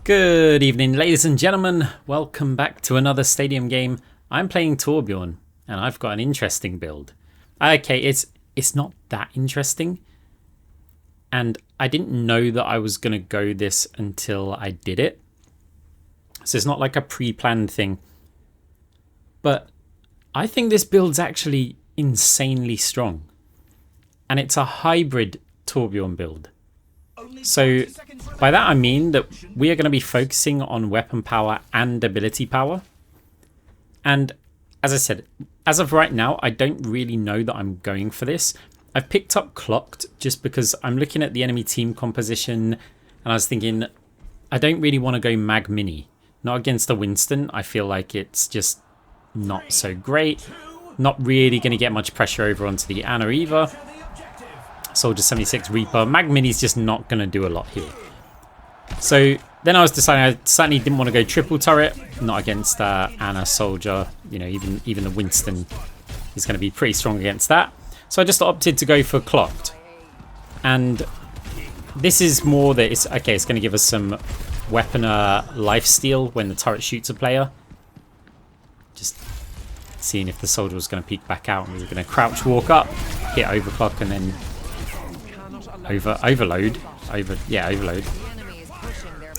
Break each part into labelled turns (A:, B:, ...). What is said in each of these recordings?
A: Good evening, ladies and gentlemen. Welcome back to another stadium game. I'm playing Torbjorn, and I've got an interesting build. Okay, it's not that interesting, and I didn't know that I was going to go this until I did it. So it's not like a pre-planned thing. But I think this build's actually insanely strong. And it's a hybrid Torbjorn build. So by that I mean that we are going to be focusing on weapon power and ability power. And as I said, as of right now, I don't really know that I'm going for this. I've picked up Clocked just because I'm looking at the enemy team composition and I was thinking, I don't really want to go Mag Mini. Not against a Winston. I feel like it's just not so great. Not really going to get much pressure over onto the Ana either. Soldier 76 Reaper. Mag Mini's just not going to do a lot here. So then I was deciding I certainly didn't want to go triple turret. Not against Ana Soldier. You know, even the Winston is going to be pretty strong against that. So I just opted to go for Clocked. And this is more that it's okay, it's going to give us some weapon lifesteal when the turret shoots a player. Just seeing if the soldier was going to peek back out, and we were going to crouch walk up, hit overclock, and then overload, and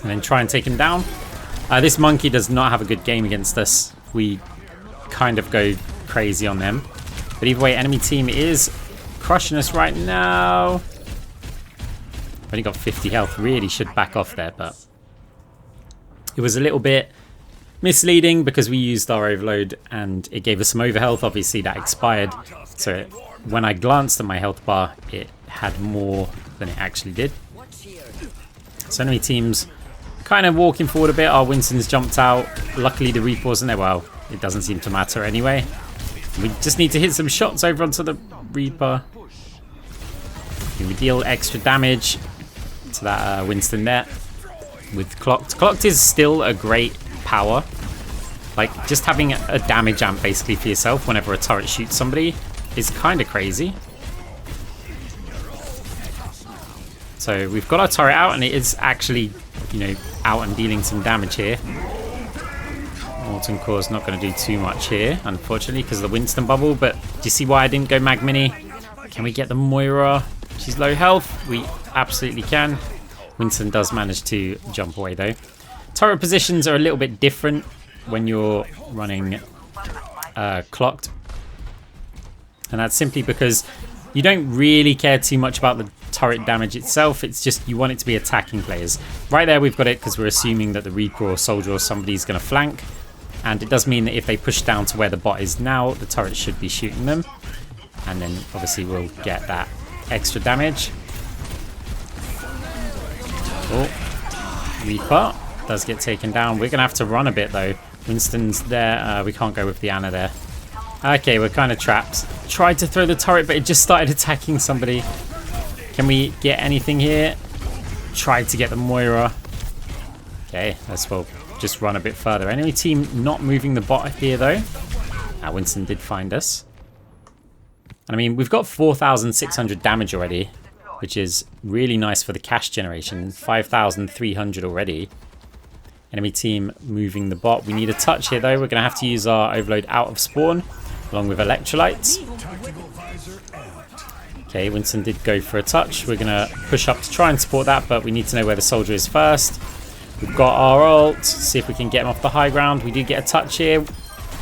A: then try and take him down. This monkey does not have a good game against us. We kind of go crazy on them, but either way, enemy team is crushing us right now. Only got 50 health. Really should back off there, but it was a little bit misleading because we used our overload and it gave us some overhealth. Obviously that expired, so when I glanced at my health bar, it had more than it actually did. So enemy team's kind of walking forward a bit. Our Winston's jumped out. Luckily the Reaper wasn't there. Well, it doesn't seem to matter anyway. We just need to hit some shots over onto the Reaper. We deal extra damage to that Winston there with Clocked. Clocked is still a great power. Like, just having a damage amp basically for yourself whenever a turret shoots somebody is kind of crazy. So we've got our turret out and it is actually, you know, out and dealing some damage here. Molten Core's not going to do too much here, unfortunately, because of the Winston bubble. But do you see why I didn't go Mag Mini? Can we get the Moira? She's low health. We absolutely can. Winston does manage to jump away though. Turret positions are a little bit different when you're running Clocked. And that's simply because you don't really care too much about the turret damage itself. It's just you want it to be attacking players. Right there we've got it because we're assuming that the Reaper or Soldier or somebody is going to flank. And it does mean that if they push down to where the bot is now, the turret should be shooting them. And then obviously we'll get that extra damage. Oh, Reaper does get taken down. We're going to have to run a bit though. Winston's there. We can't go with the Ana there. Okay, we're kind of trapped. Tried to throw the turret, but it just started attacking somebody. Can we get anything here? Tried to get the Moira. Okay, let's well just run a bit further. Enemy team not moving the bot here though. Winston did find us. And I mean, we've got 4,600 damage already, which is really nice for the cash generation. 5,300 already. Enemy team moving the bot. We need a touch here though. We're going to have to use our overload out of spawn along with electrolytes. Okay, Winston did go for a touch. We're going to push up to try and support that, but we need to know where the soldier is first. We've got our ult. See if we can get him off the high ground. We did get a touch here.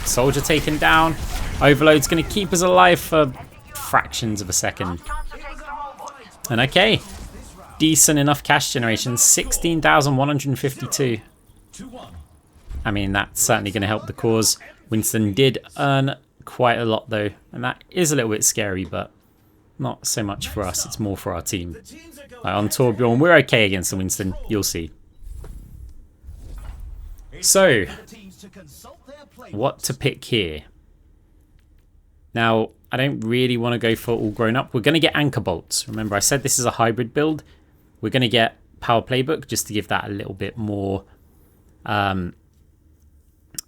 A: Soldier taken down. Overload's going to keep us alive for fractions of a second. And okay, decent enough cash generation. 16,152. I mean, that's certainly going to help the cause. Winston did earn quite a lot though, and that is a little bit scary, but not so much for us. It's more for our team. On Torbjorn, we're okay against the Winston. You'll see. So, what to pick here? Now, I don't really want to go for all grown up. We're going to get anchor bolts. Remember, I said this is a hybrid build. We're going to get power playbook just to give that a little bit more health,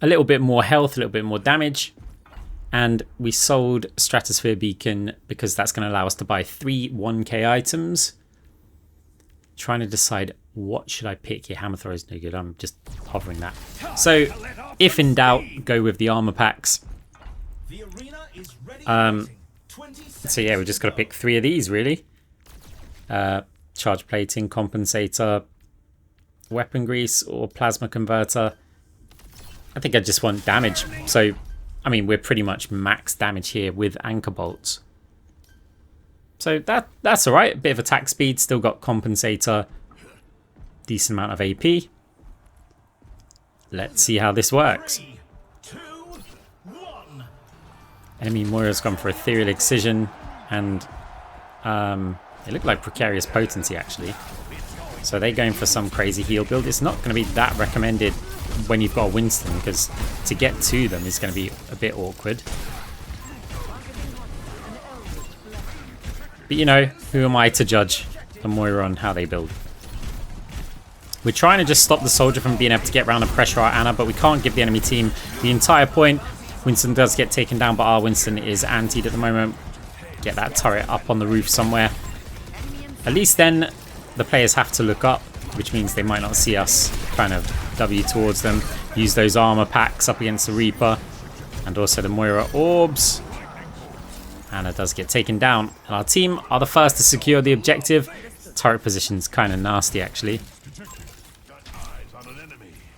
A: a little bit more damage. And we sold Stratosphere Beacon because that's going to allow us to buy 3 1k items. Trying to decide what should I pick here. Hammer throw is no good. I'm just hovering that. So if in doubt, go with the armor packs. So yeah, we just got to pick 3 of these really. Charge plating, compensator, weapon grease, or plasma converter. I think I just want damage. So, I mean, we're pretty much max damage here with anchor bolts. So that's all right. A bit of attack speed. Still got compensator. Decent amount of AP. Let's see how this works.
B: 3, 2, 1.
A: Enemy Moira's gone for Ethereal Excision. And it looked like Precarious Potency, actually. So they're going for some crazy heal build. It's not going to be that recommended when you've got a Winston, because to get to them is going to be a bit awkward. But you know, who am I to judge the Moira on how they build? We're trying to just stop the soldier from being able to get around and pressure our Ana, but we can't give the enemy team the entire point. Winston does get taken down, but our Winston is antied at the moment. Get that turret up on the roof somewhere. At least then the players have to look up, which means they might not see us kind of W towards them. Use those armor packs up against the Reaper and also the Moira orbs. Ana does get taken down, and our team are the first to secure the objective. Turret position's kind of nasty, actually.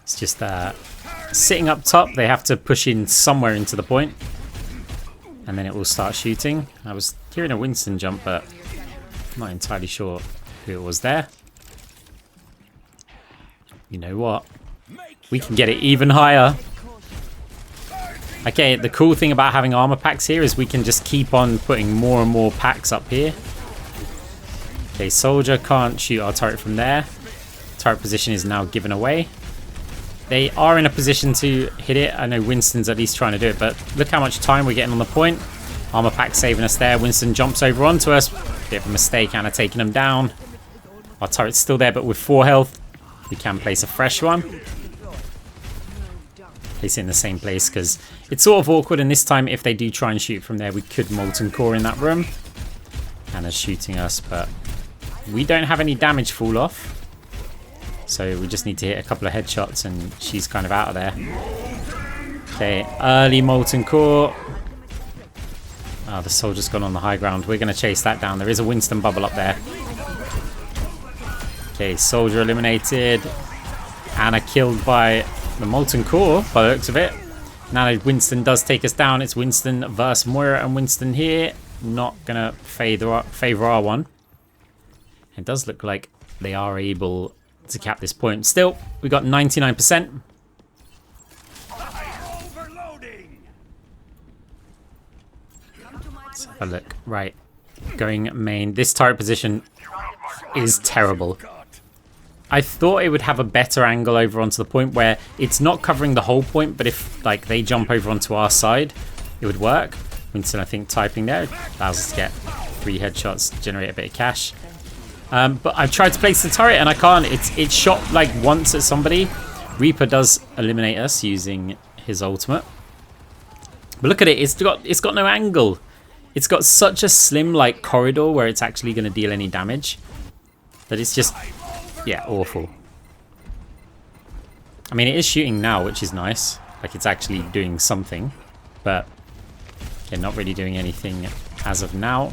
A: It's just sitting up top. They have to push in somewhere into the point, and then it will start shooting. I was hearing a Winston jump, but I'm not entirely sure who it was there. You know what? We can get it even higher. Okay, the cool thing about having armor packs here is we can just keep on putting more and more packs up here. Okay, soldier can't shoot our turret from there. Turret position is now given away. They are in a position to hit it. I know Winston's at least trying to do it, but look how much time we're getting on the point. Armor pack saving us there. Winston jumps over onto us. Bit of a mistake, Ana taking him down. Our turret's still there, but with 4 health. We can place a fresh one. Place it in the same place because it's sort of awkward, and this time if they do try and shoot from there, we could Molten Core in that room. Ana's shooting us, but we don't have any damage fall off. So we just need to hit a couple of headshots and she's kind of out of there. Okay, early Molten Core. Oh, the soldier's gone on the high ground. We're going to chase that down. There is a Winston bubble up there. Okay, soldier eliminated. Ana killed by the Molten Core, by the looks of it. Now Winston does take us down. It's Winston versus Moira, and Winston here. Not going to favor our one. It does look like they are able to cap this point. Still, we got 99%. Let's have a look. Right, going main. This turret position is terrible. I thought it would have a better angle over onto the point where it's not covering the whole point, but if like they jump over onto our side, it would work. Winston, I think, typing there allows us to get 3 headshots, generate a bit of cash. But I've tried to place the turret and I can't. It's shot like once at somebody. Reaper does eliminate us using his ultimate. But look at it. It's got no angle. It's got such a slim like corridor where it's actually going to deal any damage that it's just, yeah, awful. I mean, it is shooting now, which is nice. Like it's actually doing something, but yeah, not really doing anything as of now.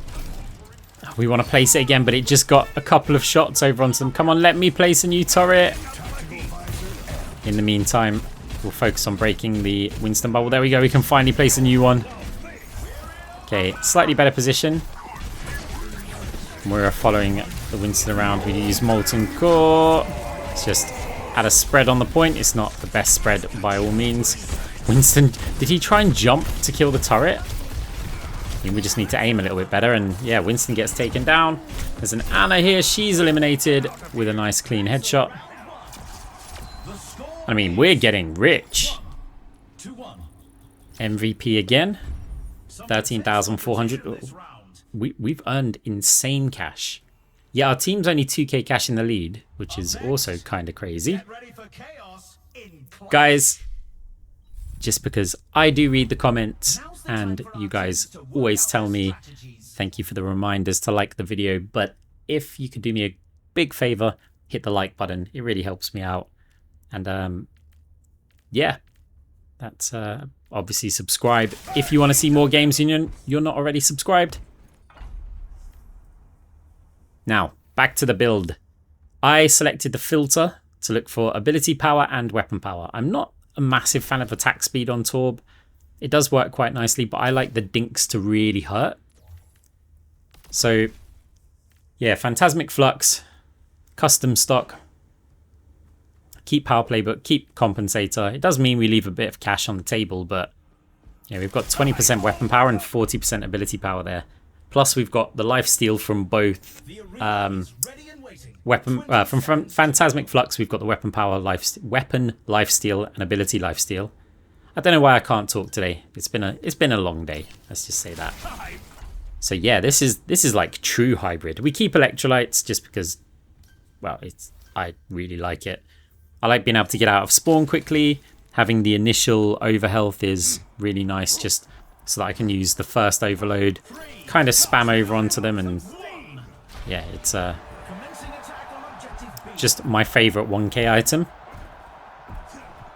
A: We want to place it again, but it just got a couple of shots over onto them. Come on, let me place a new turret. In the meantime, we'll focus on breaking the Winston bubble. There we go. We can finally place a new one. Okay, slightly better position. We're following the Winston around. We use Molten Core. It's just at a spread on the point. It's not the best spread by all means. Winston, did he try and jump to kill the turret? I mean, we just need to aim a little bit better, and yeah, Winston gets taken down. There's an Ana here. She's eliminated with a nice clean headshot. I mean, we're getting rich. MVP again. 13,400. We've earned insane cash. Yeah, our team's only 2k cash in the lead, which is also kind of crazy. Guys, just because I do read the comments and you guys always tell me thank you for the reminders to like the video, but if you could do me a big favor, hit the like button. It really helps me out. And yeah, that's obviously subscribe if you want to see more games and you're not already subscribed. Now, back to the build. I selected the filter to look for ability power and weapon power. I'm not a massive fan of attack speed on Torb. It does work quite nicely, but I like the dinks to really hurt. So, yeah, Phantasmic Flux, custom stock, keep power playbook, keep compensator. It does mean we leave a bit of cash on the table, but yeah, we've got 20% weapon power and 40% ability power there. Plus, we've got the lifesteal from both from Phantasmic Flux. We've got the weapon power, weapon lifesteal, and ability lifesteal. I don't know why I can't talk today. It's been a long day. Let's just say that. So yeah, this is like true hybrid. We keep electrolytes just because, well, I really like it. I like being able to get out of spawn quickly. Having the initial overhealth is really nice, just so that I can use the first overload, kind of spam over onto them, and yeah, it's just my favorite 1k item.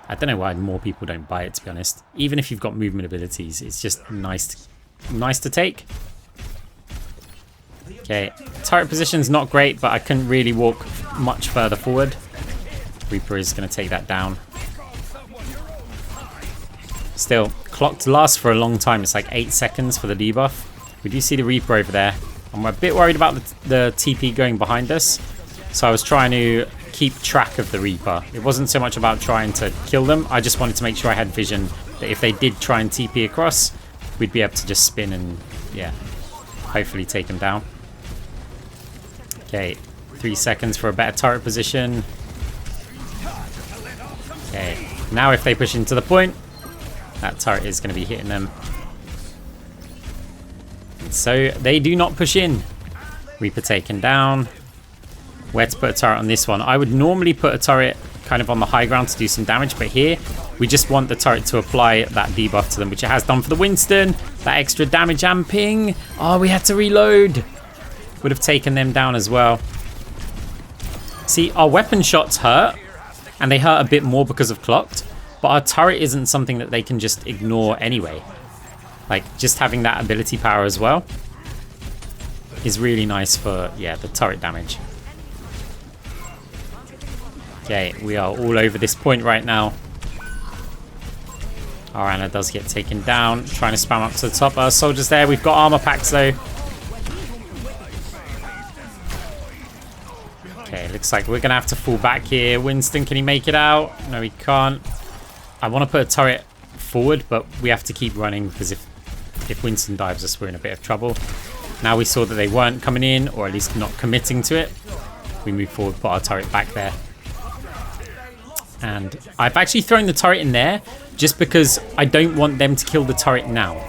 A: I don't know why more people don't buy it, to be honest. Even if you've got movement abilities, it's just nice to take. Okay, turret position's not great, but I couldn't really walk much further forward. Reaper is going to take that down. Still, clock lasts for a long time. It's like 8 seconds for the debuff. We do see the Reaper over there. I'm a bit worried about the TP going behind us. So I was trying to keep track of the Reaper. It wasn't so much about trying to kill them. I just wanted to make sure I had vision that if they did try and TP across, we'd be able to just spin and, yeah, hopefully take them down. Okay, 3 seconds for a better turret position. Okay, now if they push into the point, that turret is going to be hitting them. So they do not push in. Reaper taken down. Where to put a turret on this one? I would normally put a turret kind of on the high ground to do some damage, but here we just want the turret to apply that debuff to them, which it has done for the Winston. That extra damage and ping. Oh, we had to reload. Would have taken them down as well. See, our weapon shots hurt, and they hurt a bit more because of clocked, but our turret isn't something that they can just ignore anyway. Like, just having that ability power as well is really nice for, yeah, the turret damage. Okay, we are all over this point right now. Our Ana does get taken down, trying to spam up to the top. Our soldiers there. We've got armor packs though. Okay, looks like we're gonna have to fall back here. Winston, can he make it out? No, he can't. I want to put a turret forward, but we have to keep running because if Winston dives us, we're in a bit of trouble. Now we saw that they weren't coming in, or at least not committing to it. We move forward, put our turret back there. And I've actually thrown the turret in there just because I don't want them to kill the turret now.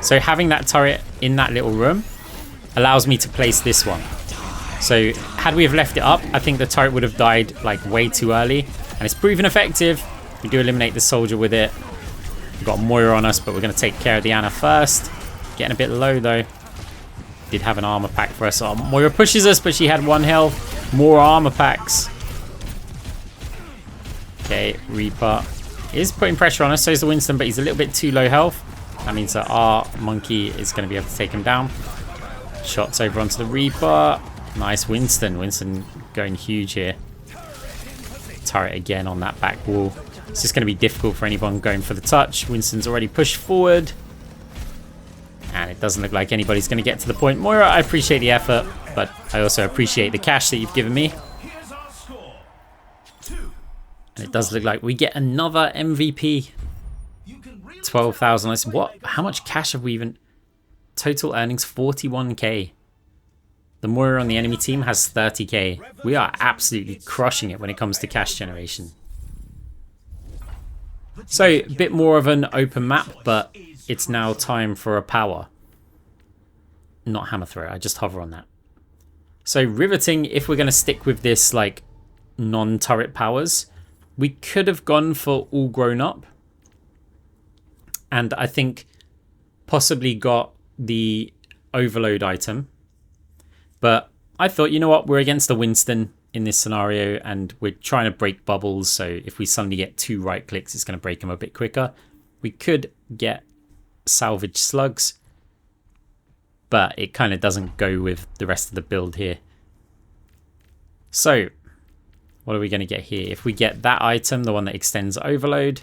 A: So having that turret in that little room allows me to place this one. So had we have left it up, I think the turret would have died like way too early. And it's proven effective. We do eliminate the soldier with it. We've got Moira on us, but we're going to take care of the Ana first. Getting a bit low though. Did have an armor pack for us. Oh, Moira pushes us, but she had 1 health. More armor packs. Okay, Reaper is putting pressure on us. So is the Winston, but he's a little bit too low health. That means that our monkey is going to be able to take him down. Shots over onto the Reaper. Nice Winston. Winston going huge here. Turret again on that back wall. It's just going to be difficult for anyone going for the touch. Winston's already pushed forward. And it doesn't look like anybody's going to get to the point. Moira, I appreciate the effort, but I also appreciate the cash that you've given me. And it does look like we get another MVP. 12,000. What? How much cash have we even... Total earnings 41k. The Moira on the enemy team has 30k. We are absolutely crushing it when it comes to cash generation. So, a bit more of an open map, but it's now time for a power. Not hammer throw, I just hover on that. So, riveting, if we're going to stick with this, like, non-turret powers, we could have gone for all grown up. And I think possibly got the overload item. But I thought, you know what, we're against a Winston in this scenario and we're trying to break bubbles, so if we suddenly get 2 right clicks, it's going to break them a bit quicker. We could get salvage slugs, but it kind of doesn't go with the rest of the build here. So what are we going to get here? If we get that item, the one that extends overload,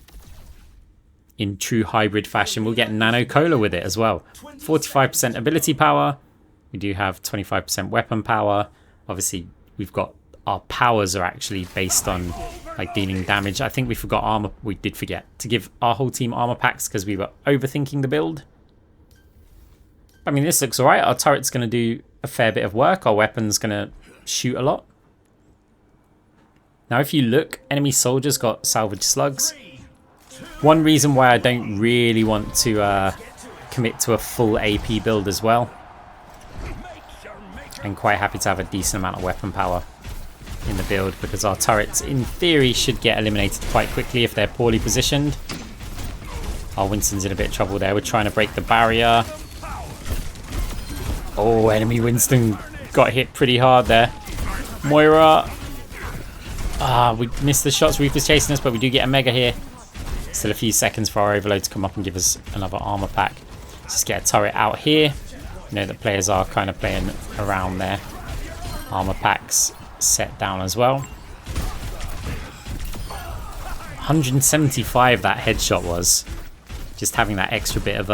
A: in true hybrid fashion, we'll get Nano Cola with it as well. 45% ability power. We do have 25% weapon power. Obviously, we've got our powers are actually based on like dealing damage. I think we forgot armor. We did forget to give our whole team armor packs because we were overthinking the build. I mean, this looks alright. Our turret's going to do a fair bit of work. Our weapon's going to shoot a lot. Now, if you look, enemy soldiers got salvage slugs. One reason why I don't really want to commit to a full AP build as well. I'm quite happy to have a decent amount of weapon power in the build because our turrets, in theory, should get eliminated quite quickly if they're poorly positioned. Our Winston's in a bit of trouble there. We're trying to break the barrier. Oh, enemy Winston got hit pretty hard there. Moira. We missed the shots. Reaper's chasing us, but we do get a mega here. Still a few seconds for our overload to come up and give us another armor pack. Let's just get a turret out here. You know that players are kind of playing around there. Armor packs set down as well. 175 that headshot was. Just having that extra bit of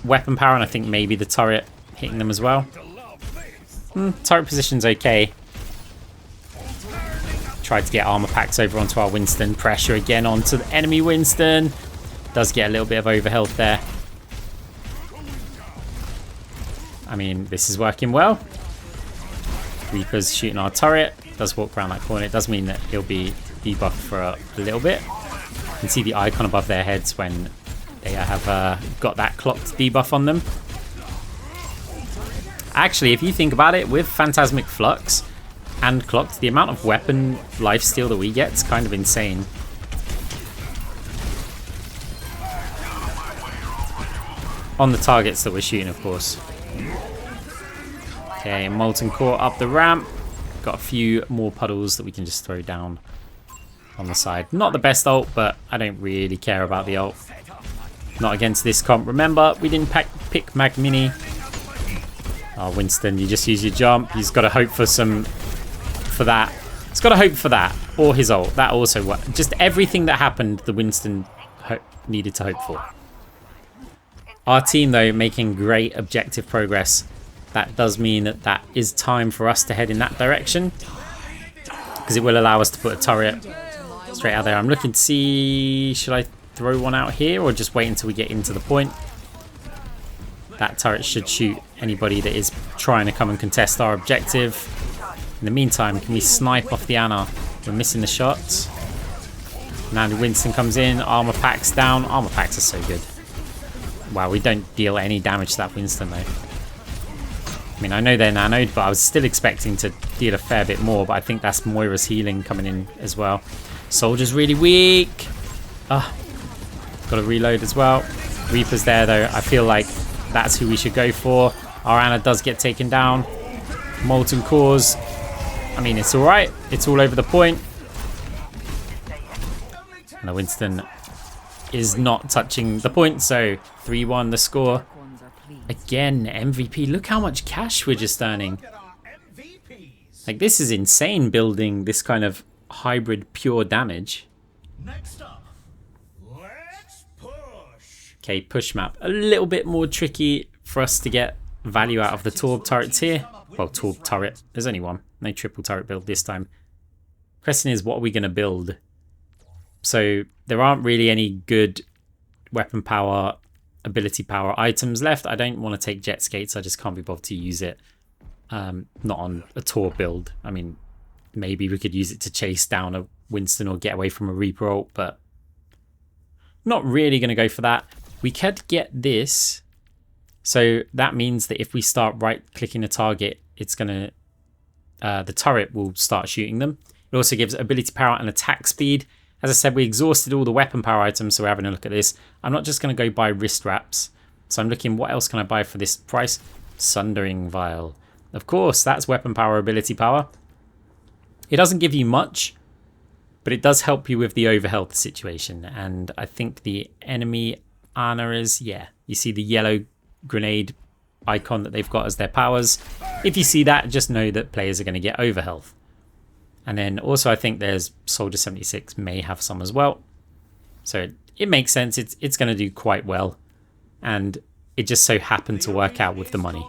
A: weapon power, and I think maybe the turret hitting them as well. Turret position's okay. Tried to get armor packs over onto our Winston. Pressure again onto the enemy Winston. Does get a little bit of overhealth there. I mean, this is working well. Reaper's shooting our turret. Does walk around that corner. It does mean that he'll be debuffed for a little bit. You can see the icon above their heads when they have got that clocked debuff on them. Actually, if you think about it, with Phantasmic Flux and clocked, the amount of weapon lifesteal that we get is kind of insane. On the targets that we're shooting, of course. Okay, Molten Core up the ramp. Got a few more puddles that we can just throw down on the side. Not the best ult, but I don't really care about the ult. Not against this comp. Remember, we didn't pick Mag Mini. Oh, Winston, you just use your jump. He's got to hope for that. He's got to hope for that. Or his ult. That also worked. Just everything that happened, the Winston needed to hope for. Our team, though, making great objective progress. That does mean that is time for us to head in that direction. Because it will allow us to put a turret straight out there. I'm looking to see... Should I throw one out here or just wait until we get into the point? That turret should shoot anybody that is trying to come and contest our objective. In the meantime, can we snipe off the Ana? We're missing the shots. Now Winston comes in. Armor packs down. Armor packs are so good. Wow, we don't deal any damage to that Winston though. I mean, I know they're nanoed, but I was still expecting to deal a fair bit more. But I think that's Moira's healing coming in as well. Soldier's really weak. Got to reload as well. Reaper's there though. I feel like that's who we should go for. Our Ana does get taken down. Molten Cores. I mean, it's alright. It's all over the point. And the Winston is not touching the point, so 3-1 the score. Again, MVP. Look how much cash we're just earning. Like, this is insane, building this kind of hybrid pure damage.
B: Next up, let's push.
A: Okay, push map. A little bit more tricky for us to get value out of the Torb turrets here. Well, Torb turret. There's only one. No triple turret build this time. Question is, what are we going to build? So there aren't really any good weapon power, ability power items left. I don't want to take jet skates. I just can't be bothered to use it. Not on a Torb build. I mean, maybe we could use it to chase down a Winston or get away from a Reaper ult, but not really going to go for that. We could get this. So that means that if we start right-clicking a target, it's going to... the turret will start shooting them. It also gives ability power and attack speed. As I said, we exhausted all the weapon power items, so we're having a look at this. I'm not just going to go buy wrist wraps. So I'm looking, what else can I buy for this price? Sundering Vial. Of course, that's weapon power, ability power. It doesn't give you much, but it does help you with the overhealth situation. And I think the enemy Ana is, yeah, you see the yellow grenade icon that they've got as their powers. If you see that, just know that players are going to get overhealth. And then also I think there's Soldier 76 may have some as well. So it makes sense. It's going to do quite well. And it just so happened to work out with the money.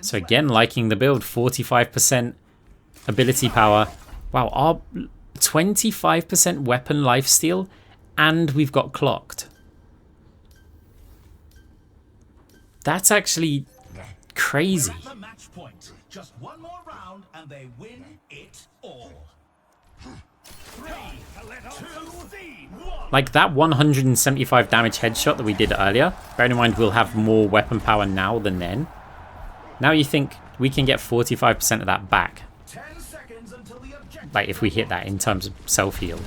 A: So again, liking the build, 45% ability power. Wow, our 25% weapon lifesteal, and we've got clocked. That's actually crazy.
B: Just one more round and they win it all.
A: Like that 175 damage headshot that we did earlier. Bearing in mind we'll have more weapon power now than then. Now you think we can get 45% of that back. Like if we hit that in terms of self-heal.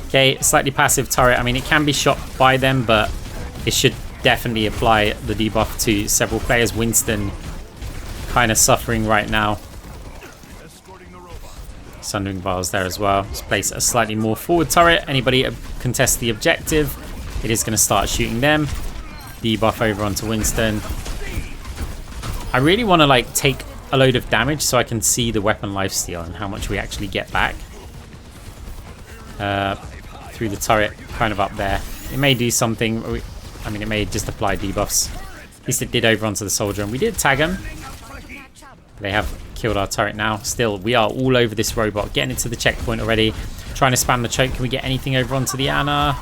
A: Okay, slightly passive turret. I mean, it can be shot by them, but it should definitely apply the debuff to several players. Winston kind of suffering right now. Sundering Vials there as well. Let's place a slightly more forward turret. Anybody contest the objective, it is going to start shooting them. Debuff over onto Winston. I really want to like take a load of damage so I can see the weapon lifesteal and how much we actually get back. Through the turret, kind of up there. It may do something. I mean, it may just apply debuffs. At least it did over onto the soldier, and we did tag him. They have killed our turret now. Still, we are all over this robot, getting into the checkpoint already. Trying to spam the choke. Can we get anything over onto the Ana?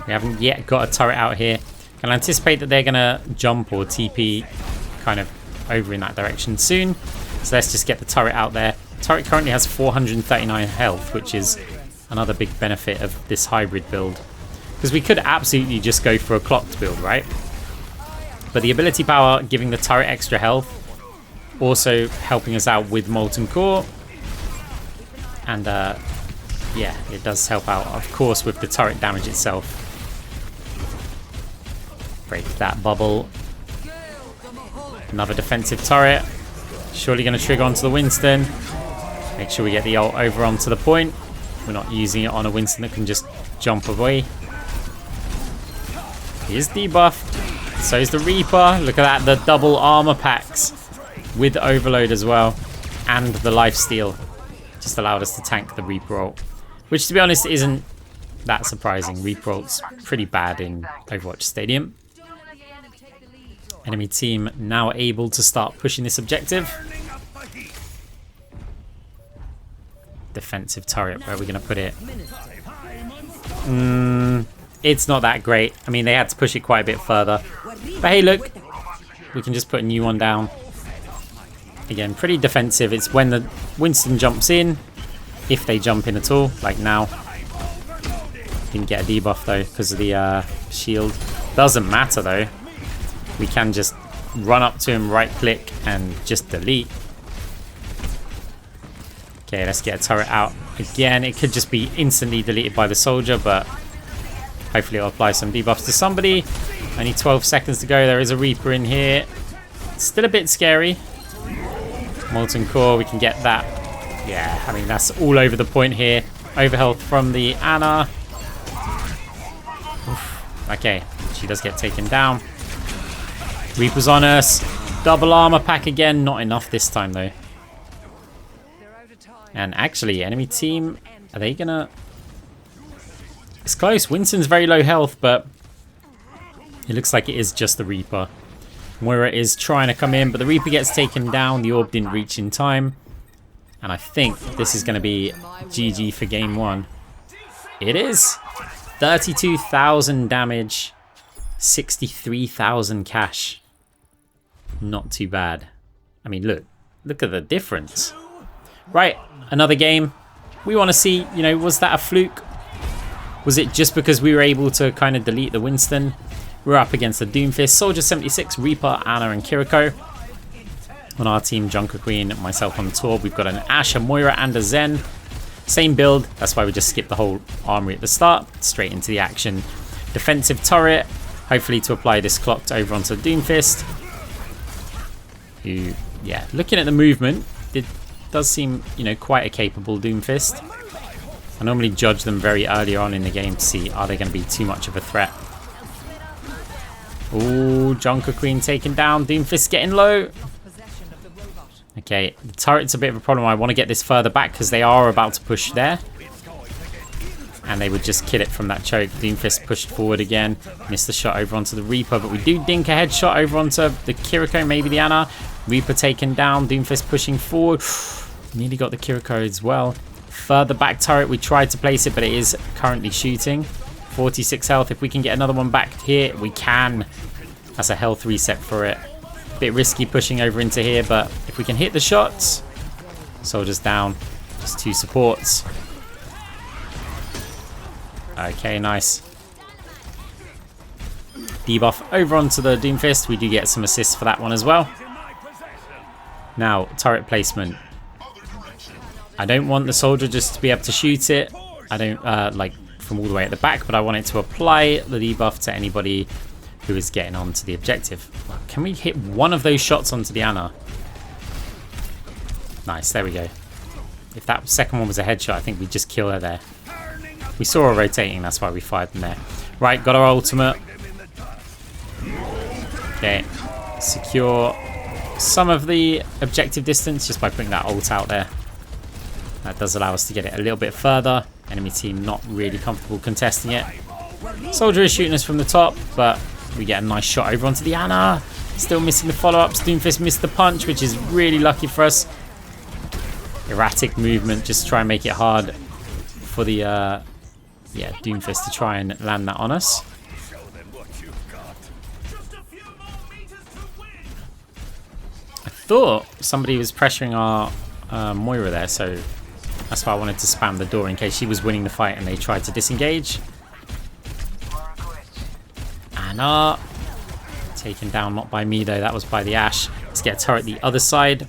A: We haven't yet got a turret out here. Can I anticipate that they're going to jump or TP kind of over in that direction soon? So let's just get the turret out there. Turret currently has 439 health, which is another big benefit of this hybrid build. Because we could absolutely just go for a clocked build, right? But the ability power giving the turret extra health, also helping us out with Molten Core. And yeah, it does help out, of course, with the turret damage itself. Break that bubble. Another defensive turret. Surely going to trigger onto the Winston. Make sure we get the ult over onto the point. We're not using it on a Winston that can just jump away. He is debuffed. So is the Reaper. Look at that, the double armor packs with overload as well. And the lifesteal just allowed us to tank the Reaper ult. Which, to be honest, isn't that surprising. Reaper ult's pretty bad in Overwatch Stadium. Enemy team now able to start pushing this objective. Defensive turret, where are we going to put it? It's not that great. I mean, they had to push it quite a bit further. But hey, look, we can just put a new one down. Again, pretty defensive. It's when the Winston jumps in, if they jump in at all, like now. Didn't get a debuff though because of the shield. Doesn't matter though. We can just run up to him, right click, and just delete. Okay, let's get a turret out. Again, it could just be instantly deleted by the soldier, but hopefully it'll apply some debuffs to somebody. Only 12 seconds to go. There is a Reaper in here. Still a bit scary. Molten Core, we can get that. Yeah, I mean, that's all over the point here. Overhealth from the Ana. Oof. Okay, she does get taken down. Reaper's on us. Double armor pack again. Not enough this time, though. And actually, enemy team, are they gonna... It's close. Winston's very low health, but it looks like it is just the Reaper. Moira is trying to come in, but the Reaper gets taken down. The orb didn't reach in time. And I think this is going to be GG for game one. It is. 32,000 damage. 63,000 cash. Not too bad. I mean, look at the difference. Right, another game. We want to see, you know, was that a fluke? Was it just because we were able to kind of delete the Winston? We're up against the Doomfist, Soldier 76, Reaper, Ana, and Kiriko. On our team, Junker Queen, myself on Torb, we've got an Ashe, a Moira, and a Zen. Same build, that's why we just skipped the whole armory at the start. Straight into the action. Defensive turret, hopefully to apply this clocked over onto the Doomfist. who, yeah, looking at the movement, it does seem, you know, quite a capable Doomfist. I normally judge them very early on in the game to see, are they going to be too much of a threat? Ooh, Junker Queen taken down. Doomfist getting low. Okay, the turret's a bit of a problem. I want to get this further back because they are about to push there. And they would just kill it from that choke. Doomfist pushed forward again. Missed the shot over onto the Reaper, but we do dink a headshot over onto the Kiriko, maybe the Ana. Reaper taken down. Doomfist pushing forward. Nearly got the Kiriko as well. Further back turret, we tried to place it, but it is currently shooting. 46 health. If we can get another one back here, we can. That's a health reset for it. Bit risky pushing over into here, but if we can hit the shots. Soldiers down. Just 2 supports. Okay, nice. Debuff over onto the Doomfist. We do get some assists for that one as well. Now, turret placement. I don't want the soldier just to be able to shoot it. I don't like from all the way at the back, but I want it to apply the debuff to anybody who is getting onto the objective. Can we hit one of those shots onto the Ana? Nice, there we go. If that second one was a headshot, I think we'd just kill her there. We saw her rotating, that's why we fired them there. Right, got our ultimate. Okay, secure some of the objective distance just by putting that ult out there. That does allow us to get it a little bit further. Enemy team not really comfortable contesting it. Soldier is shooting us from the top, but we get a nice shot over onto the Ana. Still missing the follow-ups. Doomfist missed the punch, which is really lucky for us. Erratic movement, just try and make it hard for the Doomfist to try and land that on us. I thought somebody was pressuring our Moira there, so that's why I wanted to spam the door in case she was winning the fight and they tried to disengage. Ana taken down, not by me though, that was by the Ashe. Let's get a turret the other side.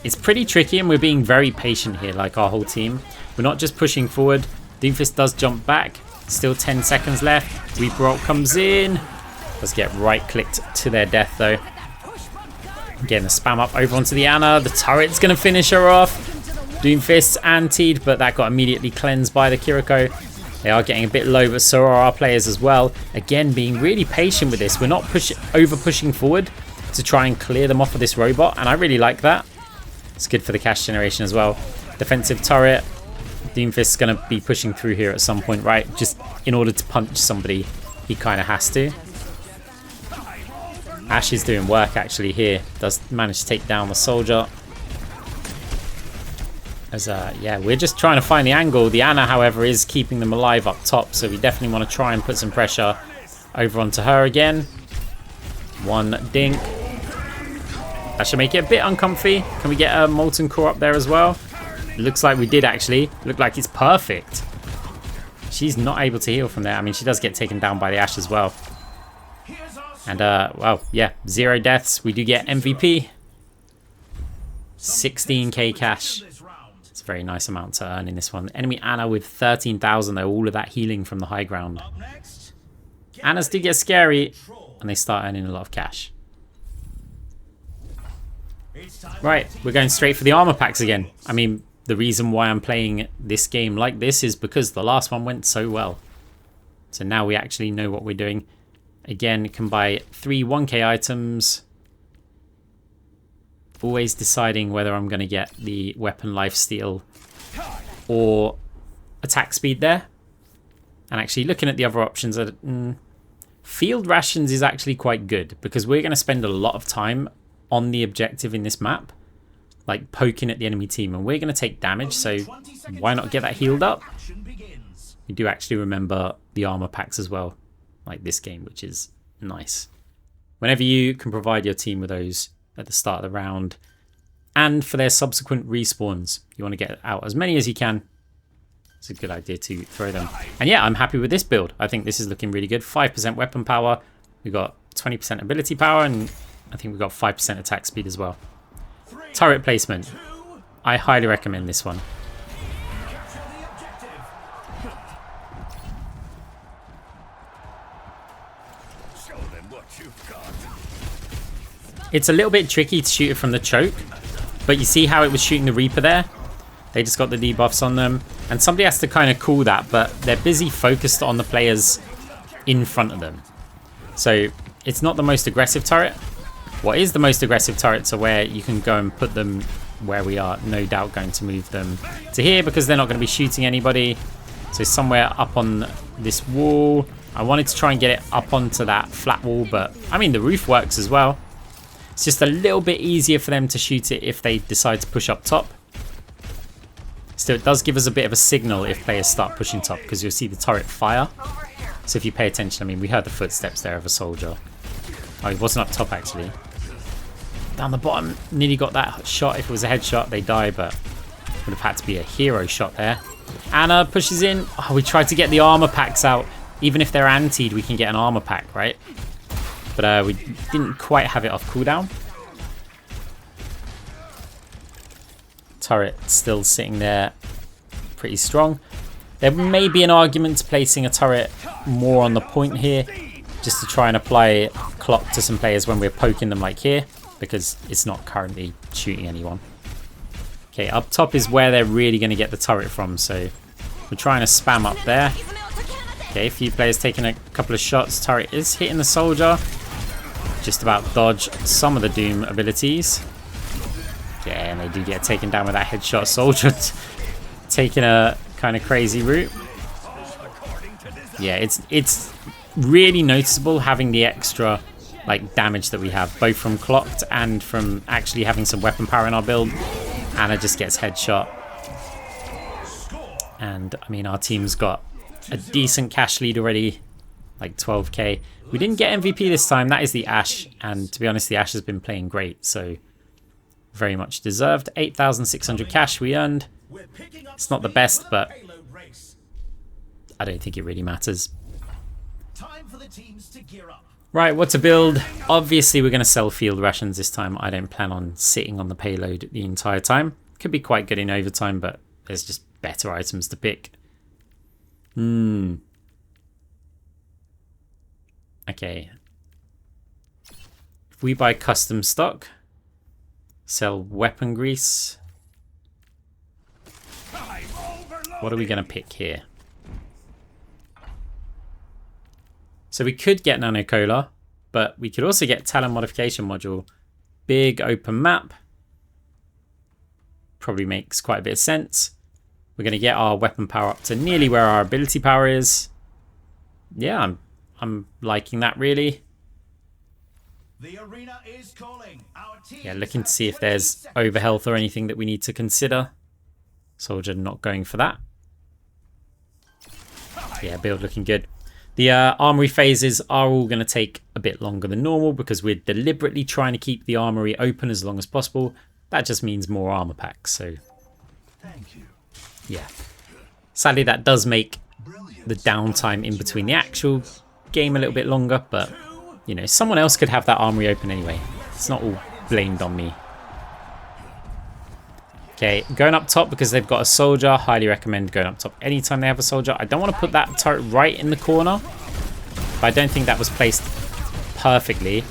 A: It's pretty tricky and we're being very patient here, like our whole team. We're not just pushing forward. Doomfist does jump back. Still 10 seconds left. Reaper ult comes in. Let's get right clicked to their death though. Getting the spam up over onto the Ana. The turret's going to finish her off. Doomfist's antied, but that got immediately cleansed by the Kiriko. They are getting a bit low, but so are our players as well. Again, being really patient with this. We're not over pushing forward to try and clear them off of this robot, and I really like that. It's good for the cash generation as well. Defensive turret. Doomfist's going to be pushing through here at some point, right? Just in order to punch somebody, he kind of has to. Ashe is doing work actually here. Does manage to take down the soldier. As yeah, we're just trying to find the angle. The Ana, however, is keeping them alive up top, so we definitely want to try and put some pressure over onto her again. One dink. That should make it a bit uncomfy. Can we get a molten core up there as well? It looks like we did actually. Look like it's perfect. She's not able to heal from there. I mean, she does get taken down by the Ashe as well. And well, yeah, 0 deaths. We do get MVP. 16k cash. It's a very nice amount to earn in this one. Enemy Ana with 13,000 though, all of that healing from the high ground. Anas do get scary and they start earning a lot of cash. Right, we're going straight for the armor packs again. I mean, the reason why I'm playing this game like this is because the last one went so well. So now we actually know what we're doing. Again, can buy 3 1k items. Always deciding whether I'm going to get the weapon lifesteal or attack speed there. And actually looking at the other options, field rations is actually quite good because we're going to spend a lot of time on the objective in this map, like poking at the enemy team, and we're going to take damage, so why not get that healed up? You do actually remember the armor packs as well, like this game, which is nice. Whenever you can provide your team with those at the start of the round and for their subsequent respawns, you want to get out as many as you can. It's a good idea to throw them. And yeah, I'm happy with this build. I think this is looking really good. 5% weapon power, we've got 20% ability power, and I think we've got 5% attack speed as well. Turret placement, I highly recommend this one. It's a little bit tricky to shoot it from the choke, but you see how it was shooting the Reaper there? They just got the debuffs on them, and somebody has to kind of call that, but they're busy focused on the players in front of them. So it's not the most aggressive turret. What is the most aggressive turrets are where you can go and put them where we are no doubt going to move them to here, because they're not going to be shooting anybody. So somewhere up on this wall. I wanted to try and get it up onto that flat wall, but I mean the roof works as well. It's just a little bit easier for them to shoot it if they decide to push up top. Still, it does give us a bit of a signal if players start pushing top, because you'll see the turret fire. So if you pay attention, I mean, we heard the footsteps there of a soldier. Oh, he wasn't up top, actually. Down the bottom, nearly got that shot. If it was a headshot, they die, but would have had to be a hero shot there. Anna pushes in. Oh, we tried to get the armor packs out. Even if they're antied, we can get an armor pack, right? But we didn't quite have it off cooldown. Turret still sitting there pretty strong. There may be an argument to placing a turret more on the point here, just to try and apply clock to some players when we're poking them like here, because it's not currently shooting anyone. Okay, up top is where they're really going to get the turret from, so we're trying to spam up there. Okay, a few players taking a couple of shots. Turret is hitting the soldier. Just about dodge some of the Doom abilities. Yeah, and they do get taken down with that headshot. Soldier taking a kind of crazy route. Yeah, it's really noticeable having the extra like damage that we have, both from clocked and from actually having some weapon power in our build. Anna just gets headshot. And I mean, our team's got a decent cash lead already, like 12k. We didn't get MVP this time. That is the Ashe, and to be honest, the Ashe has been playing great, so very much deserved. 8,600 cash we earned. It's not the best, but I don't think it really matters. Right, what to build? Obviously, we're going to sell field rations this time. I don't plan on sitting on the payload the entire time. Could be quite good in overtime, but there's just better items to pick. Okay. If we buy custom stock, sell weapon grease. What are we going to pick here? So we could get Nano Cola, but we could also get Talent Modification Module. Big open map. Probably makes quite a bit of sense. We're going to get our weapon power up to nearly where our ability power is. Yeah, I'm liking that, really.
B: The arena is calling. Our
A: Yeah, looking to see if there's overhealth or anything that we need to consider. Soldier not going for that. Yeah, build looking good. The armory phases are all going to take a bit longer than normal because we're deliberately trying to keep the armory open as long as possible. That just means more armor packs, so...
B: Thank you.
A: Yeah. Sadly, that does make the downtime in between the actual game a little bit longer, but, you know, someone else could have that armory open anyway. It's not all blamed on me. Okay, going up top because they've got a soldier. Highly recommend going up top anytime they have a soldier. I don't want to put that turret right in the corner, but I don't think that was placed perfectly.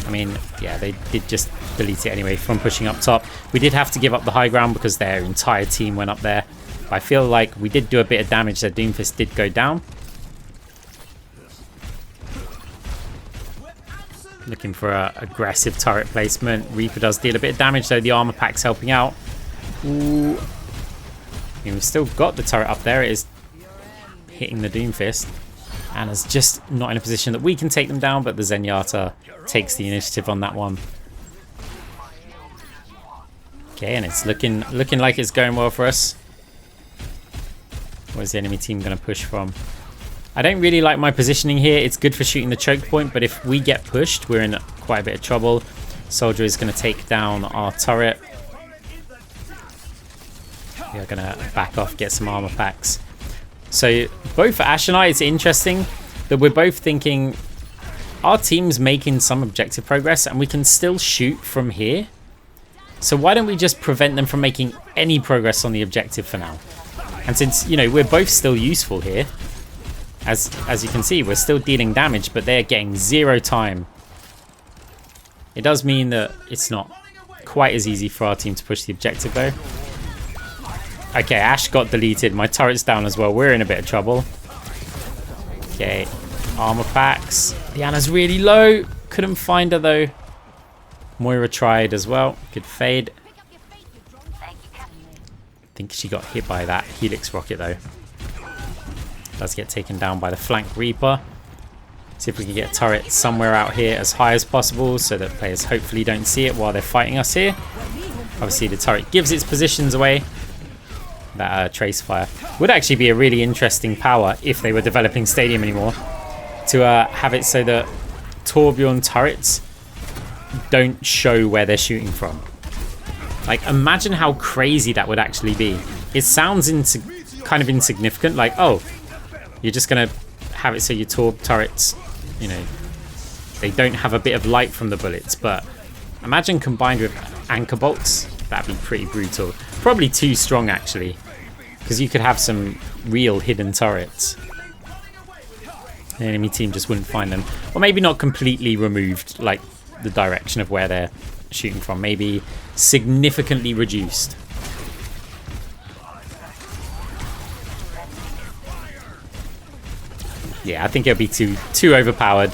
A: I mean, yeah, they did just delete it anyway from pushing up top. We did have to give up the high ground because their entire team went up there. But I feel like we did do a bit of damage. Their Doomfist did go down. Looking for an aggressive turret placement. Reaper does deal a bit of damage, though the armor pack's helping out. Ooh. I mean, we've still got the turret up there. It is hitting the Doomfist. And is just not in a position that we can take them down, but the Zenyatta takes the initiative on that one. Okay, and it's looking like it's going well for us. Where's the enemy team going to push from? I don't really like my positioning here. It's good for shooting the choke point, but if we get pushed, we're in quite a bit of trouble. Soldier is going to take down our turret. We are going to back off, get some armor packs. So both for Ashe and I, it's interesting that we're both thinking our team's making some objective progress and we can still shoot from here. So why don't we just prevent them from making any progress on the objective for now? And since, you know, we're both still useful here, as you can see, we're still dealing damage, but they're getting zero time It does mean that it's not quite as easy for our team to push the objective though. Okay, Ashe got deleted. My turret's down as well. We're in a bit of trouble. Okay, armor packs. Diana's really low. Couldn't find her though. Moira tried as well. Good fade. I think she got hit by that Helix rocket though. Does get taken down by the flank Reaper. See if we can get a turret somewhere out here as high as possible so that players hopefully don't see it while they're fighting us here. Obviously the turret gives its positions away. That trace fire would actually be a really interesting power if they were developing Stadium anymore. To have it so that Torbjorn turrets don't show where they're shooting from. Like, imagine how crazy that would actually be. It sounds kind of insignificant, like, oh, you're just gonna have it so your Torb turrets, you know, they don't have a bit of light from the bullets, but imagine combined with anchor bolts, that'd be pretty brutal. Probably too strong actually, because you could have some real hidden turrets. The enemy team just wouldn't find them. Or maybe not completely removed, like the direction of where they're shooting from. Maybe significantly reduced. Yeah, I think it'll be too overpowered.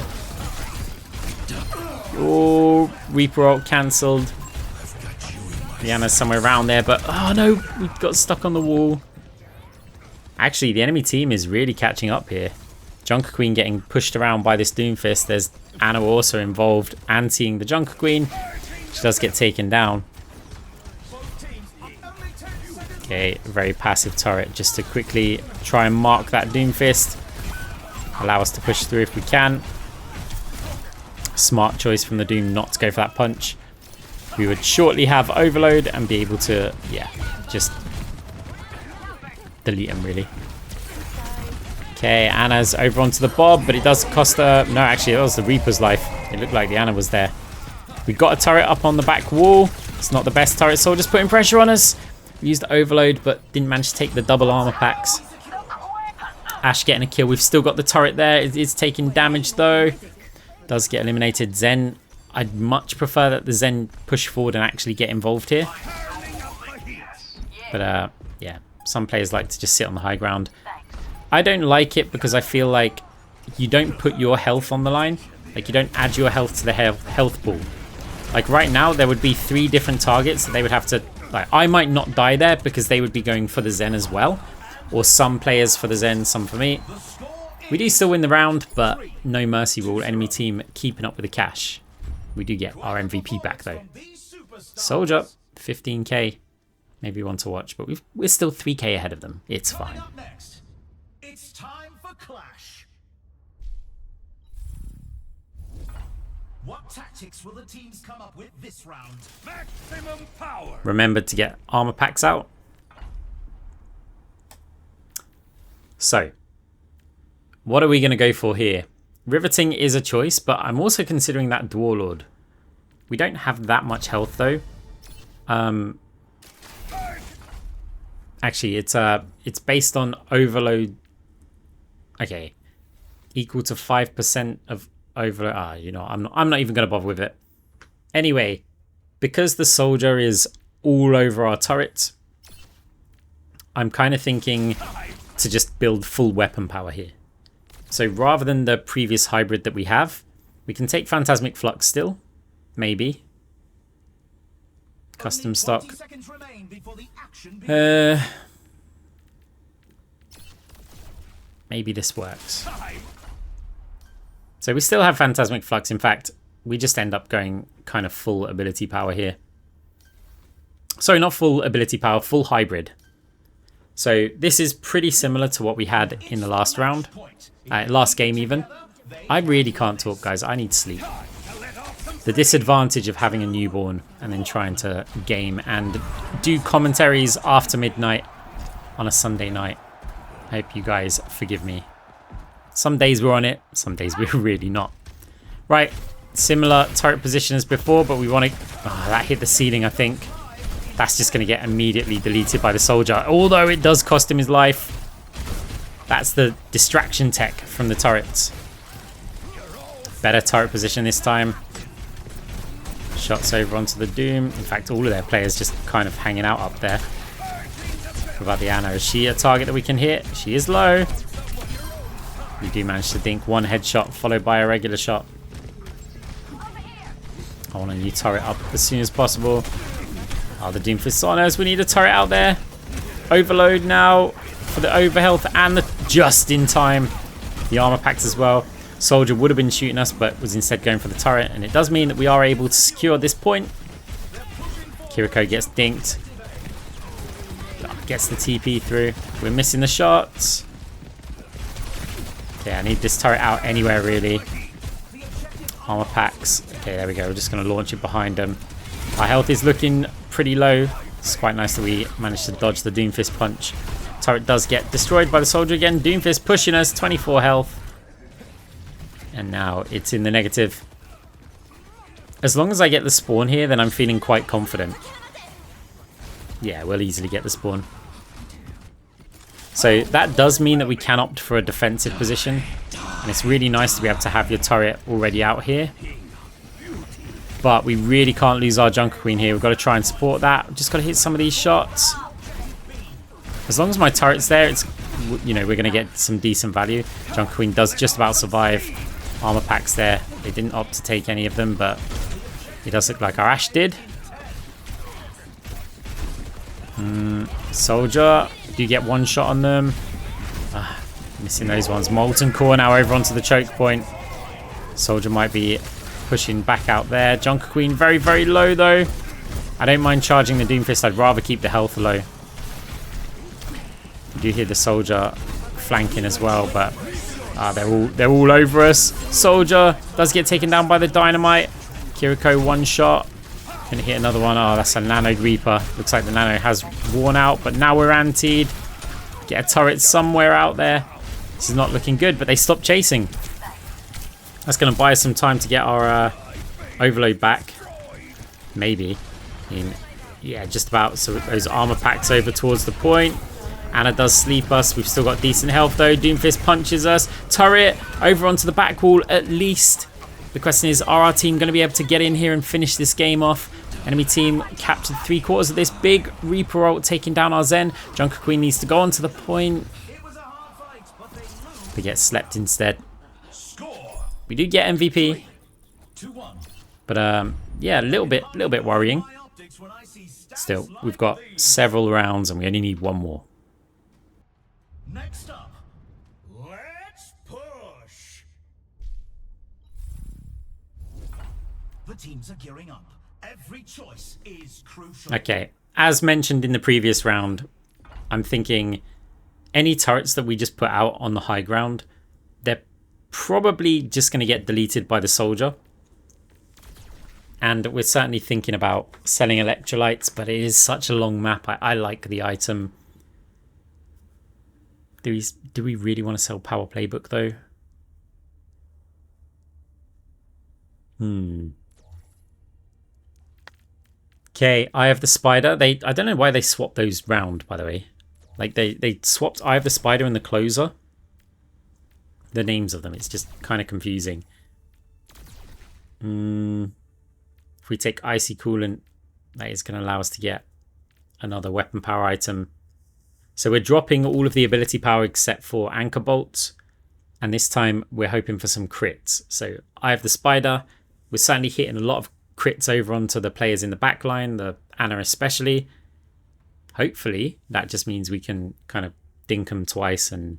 A: Oh, Reaper ult cancelled. Diana's somewhere around there, but oh no, we got stuck on the wall. Actually, the enemy team is really catching up here. Junker Queen getting pushed around by this Doomfist. There's Ana also involved, anti-ing the Junker Queen. She does get taken down. Okay, very passive turret just to quickly try and mark that Doomfist. Allow us to push through if we can. Smart choice from the Doom not to go for that punch. We would shortly have Overload and be able to, yeah, just delete him really. Okay, Ana's over onto the Bob, but it does cost her... No, actually, that was the Reaper's life. It looked like the Ana was there. We got a turret up on the back wall. It's not the best turret, so just putting pressure on us. We used Overload, but didn't manage to take the double armor packs. Ashe getting a kill. We've still got the turret there. It's taking damage, though. Does get eliminated. Zen, I'd much prefer that the Zen push forward and actually get involved here. But, yeah, some players like to just sit on the high ground. I don't like it because I feel like you don't put your health on the line. Like, you don't add your health to the health pool. Like, right now, there would be 3 different targets that they would have to... Like, I might not die there because they would be going for the Zen as well. Or some players for the Zen, some for me. We do still win the round, but no mercy rule. Enemy team keeping up with the cash. We do get our MVP back, though. Soldier, 15k. Maybe one to watch, but we're still 3k ahead of them. It's fine.
B: It's time for Clash. What tactics will the teams come up with this round? Maximum power.
A: Remember to get armor packs out. So, what are we going to go for here? Riveting is a choice, but I'm also considering that Dwarlord. We don't have that much health though. Actually, it's based on Overload. Okay, equal to 5% of Overload. You know, I'm not even going to bother with it. Anyway, because the Soldier is all over our turret, I'm kind of thinking to just build full weapon power here. So rather than the previous hybrid that we have, we can take Phantasmic Flux still, maybe. Custom stock. Maybe this works. So we still have Phantasmic Flux. In fact, we just end up going kind of full ability power here. Sorry, not full ability power, full hybrid. So this is pretty similar to what we had in the last round, last game even. I really can't talk, guys. I need sleep. The disadvantage of having a newborn and then trying to game and do commentaries after midnight on a Sunday night. I hope you guys forgive me. Some days we're on it, some days we're really not. Right, similar turret position as before, but we want to... Oh, that hit the ceiling, I think. That's just going to get immediately deleted by the Soldier, although it does cost him his life. That's the distraction tech from the turrets. Better turret position this time. Shots over onto the Doom. In fact, all of their players just kind of hanging out up there. What about the Ana? Is she a target that we can hit? She is low. We do manage to dink one headshot followed by a regular shot. I want a new turret up as soon as possible. Oh, the Doomfist's on us. We need a turret out there. Overload now for the overhealth and the just in time. The armor packs as well. Soldier would have been shooting us, but was instead going for the turret. And it does mean that we are able to secure this point. Kiriko gets dinked. Gets the TP through. We're missing the shots. Okay, I need this turret out anywhere, really. Armor packs. Okay, there we go. We're just going to launch it behind them. Our health is looking pretty low. It's quite nice that we managed to dodge the Doomfist punch. Turret does get destroyed by the soldier again. Doomfist pushing us. 24 health. And now it's in the negative. As long as I get the spawn here, then I'm feeling quite confident. Yeah, we'll easily get the spawn. So that does mean that we can opt for a defensive position. And it's really nice to be able to have your turret already out here. But we really can't lose our Junker Queen here. We've got to try and support that. We've just got to hit some of these shots. As long as my turret's there, it's, you know, we're going to get some decent value. Junker Queen does just about survive. Armor packs there. They didn't opt to take any of them, but it does look like our Ashe did. Soldier, do you get one shot on them? Missing those ones. Molten Core now over onto the choke point. Soldier might be pushing back out there. Junker Queen very, very low though. I don't mind charging the Doomfist. I'd rather keep the health low. You do hear the soldier flanking as well, but they're all over us. Soldier does get taken down by the dynamite. Kiriko one shot. Gonna hit another one. Oh, that's a Nano Reaper. Looks like the Nano has worn out, but now we're antied. Get a turret somewhere out there. This is not looking good, but they stopped chasing. That's gonna buy us some time to get our overload back. Maybe. I mean, yeah, just about. So those armor packs over towards the point. Ana does sleep us. We've still got decent health though. Doomfist punches us. Turret over onto the back wall at least. The question is, are our team going to be able to get in here and finish this game off? Enemy team captured 3/4 of this. Big Reaper ult taking down our Zen. Junker Queen needs to go onto the point. We get slept instead. We do get MVP. But yeah, a little bit worrying. Still, we've got several rounds and we only need one more.
B: Next up, let's push. The teams are gearing up. Every choice is crucial.
A: Okay, as mentioned in the previous round, I'm thinking any turrets that we just put out on the high ground, they're probably just going to get deleted by the soldier. And we're certainly thinking about selling electrolytes, but it is such a long map. I like the item. Do we really want to sell Power Playbook though? Okay, Eye of the Spider. I don't know why they swapped those round, by the way. Like they swapped Eye of the Spider and the Closer. The names of them, it's just kind of confusing. If we take Icy Coolant, that is going to allow us to get another weapon power item. So we're dropping all of the ability power except for Anchor Bolts. And this time we're hoping for some crits. So Eye of the Spider, we're certainly hitting a lot of crits over onto the players in the back line, the Ana especially. Hopefully that just means we can kind of dink them twice and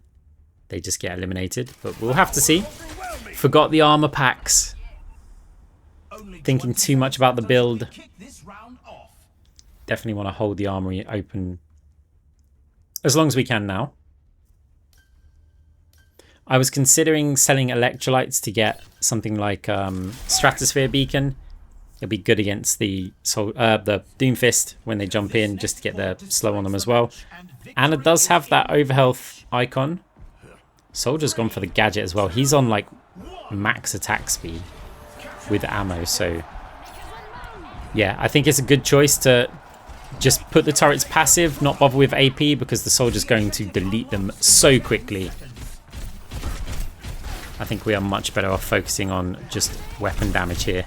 A: they just get eliminated. But we'll have to see. Forgot the armor packs. Thinking too much about the build. Definitely want to hold the armory open as long as we can now. I was considering selling electrolytes to get something like Stratosphere Beacon. It'll be good against the Doomfist when they jump in, just to get the slow on them as well. And it does have that overhealth icon. Soldier's gone for the gadget as well. He's on like max attack speed with ammo, so yeah, I think it's a good choice to just put the turrets passive, not bother with AP, because the soldier's going to delete them so quickly. I think we are much better off focusing on just weapon damage here.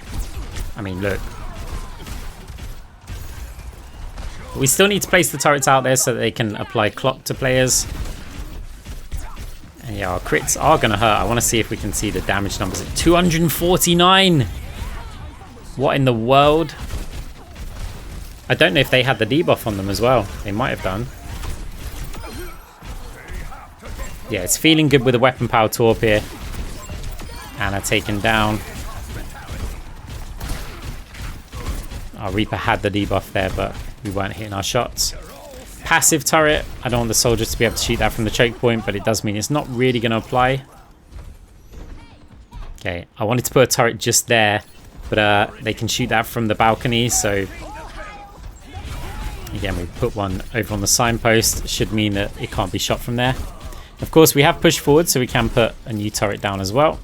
A: I mean, look, We still need to place the turrets out there so that they can apply clock to players. And yeah, our crits are going to hurt. I want to see if we can see the damage numbers at 249. What in the world? I don't know if they had the debuff on them as well. They might have done. Yeah, it's feeling good with the weapon power Torb here. Anna taken down. Our Reaper had the debuff there, but we weren't hitting our shots. Passive turret. I don't want the soldiers to be able to shoot that from the choke point, but it does mean it's not really going to apply. Okay, I wanted to put a turret just there, but they can shoot that from the balcony, so again, we put one over on the signpost. Should mean that it can't be shot from there. Of course, we have pushed forward, so we can put a new turret down as well.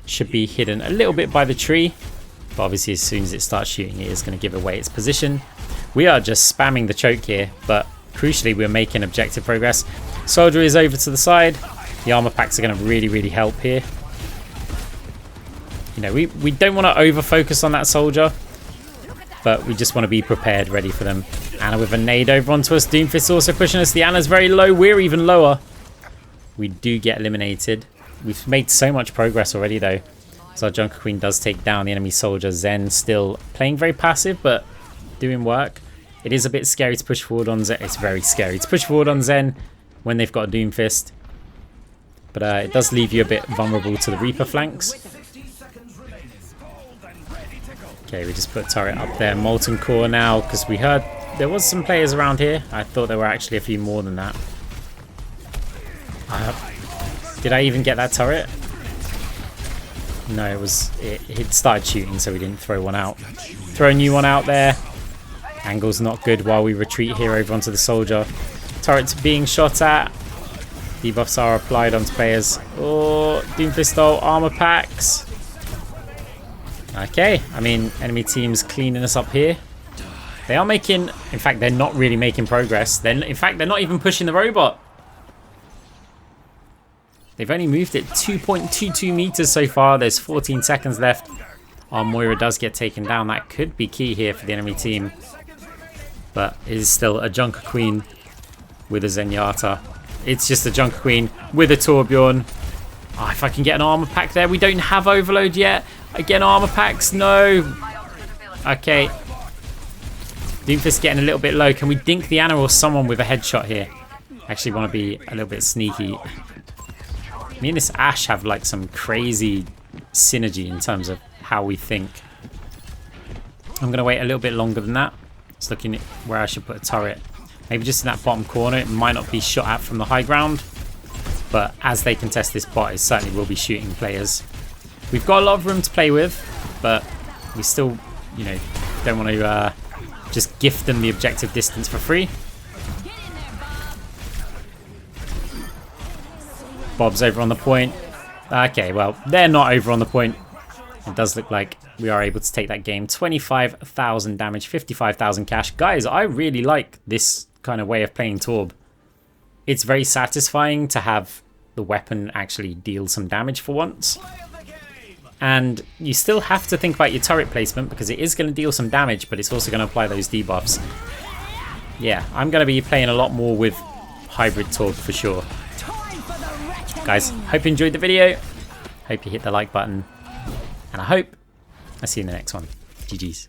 A: Should be hidden a little bit by the tree, but obviously as soon as it starts shooting, it is going to give away its position. We are just spamming the choke here, but crucially, we're making objective progress. Soldier is over to the side. The armor packs are going to really help here. You know, we don't want to over-focus on that soldier, but we just want to be prepared, ready for them. Anna with a nade over onto us. Doomfist also pushing us. The Anna's very low. We're even lower. We do get eliminated. We've made so much progress already, though. So our Junker Queen does take down the enemy soldier. Zen still playing very passive, but doing work. It is a bit scary to push forward on Zen. It's very scary to push forward on Zen when they've got a Doomfist. But it does leave you a bit vulnerable to the Reaper flanks. Okay, we just put a turret up there. Molten Core now, because we heard there was some players around here. I thought there were actually a few more than that. Did I even get that turret? No, it started shooting, so we didn't throw one out. Throw a new one out there. Angle's not good while we retreat here over onto the soldier. Turret's being shot at. Debuffs are applied onto players. Oh, Doomfist ult, armor packs. Okay, I mean, enemy team's cleaning us up here. They are making... In fact, they're not really making progress. In fact, they're not even pushing the robot. They've only moved it 2.22 meters so far. There's 14 seconds left. Our Moira does get taken down. That could be key here for the enemy team. But it is still a Junker Queen with a Zenyatta. It's just a Junker Queen with a Torbjorn. Oh, if I can get an armor pack there. We don't have overload yet. Again, armor packs. No. Okay. Doomfist getting a little bit low. Can we dink the Anna or someone with a headshot here? Actually want to be a little bit sneaky. Me and this Ashe have like some crazy synergy in terms of how we think. I'm going to wait a little bit longer than that. Just looking at where I should put a turret. Maybe just in that bottom corner. It might not be shot at from the high ground. But as they contest this bot, it certainly will be shooting players. We've got a lot of room to play with, but we still, you know, don't want to just gift them the objective distance for free. Bob's over on the point. Okay, well, they're not over on the point. It does look like we are able to take that game. 25,000 damage, 55,000 cash. Guys, I really like this kind of way of playing Torb. It's very satisfying to have the weapon actually deal some damage for once. And you still have to think about your turret placement because it is going to deal some damage, but it's also going to apply those debuffs. Yeah, I'm going to be playing a lot more with hybrid Torb for sure. Guys, hope you enjoyed the video. Hope you hit the like button. And I hope I see you in the next one. GG's.